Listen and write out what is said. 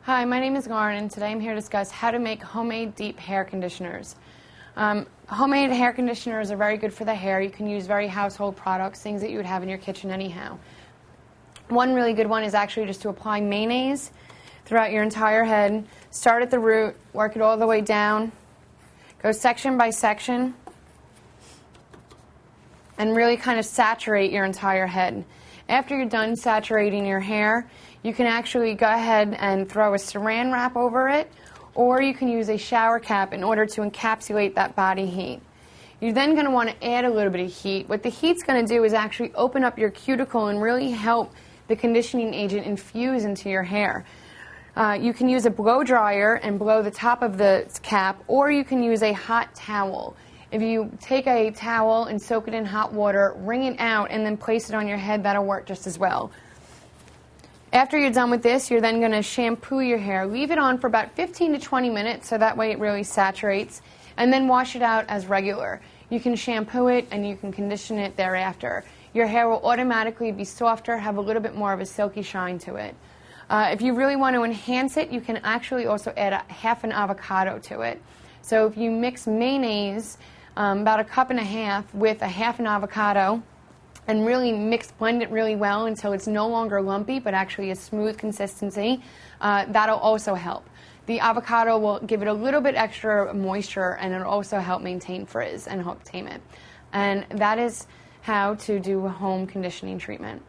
Hi, my name is Lauren, and today I'm here to discuss how to make homemade deep hair conditioners. Homemade hair conditioners are very good for the hair. You can use very household products, things that you would have in your kitchen anyhow. One really good one is actually just to apply mayonnaise throughout your entire head. Start at the root, work it all the way down, go section by section, and really kind of saturate your entire head. After you're done saturating your hair, you can actually go ahead and throw a saran wrap over it, or you can use a shower cap in order to encapsulate that body heat. You're then going to want to add a little bit of heat. What the heat's going to do is actually open up your cuticle and really help the conditioning agent infuse into your hair. You can use a blow dryer and blow the top of the cap, or you can use a hot towel. If you take a towel and soak it in hot water, wring it out, and then place it on your head, that'll work just as well. After you're done with this, you're then going to shampoo your hair. Leave it on for about 15 to 20 minutes so that way it really saturates, and then wash it out as regular. You can shampoo it and you can condition it thereafter. Your hair will automatically be softer, have a little bit more of a silky shine to it. If you really want to enhance it, you can actually also add half an avocado to it. So if you mix mayonnaise, about a cup and a half, with a half an avocado, and really blend it really well until it's no longer lumpy but actually a smooth consistency, that'll also help. The avocado will give it a little bit extra moisture, and it'll also help maintain frizz and help tame it. And that is how to do a home conditioning treatment.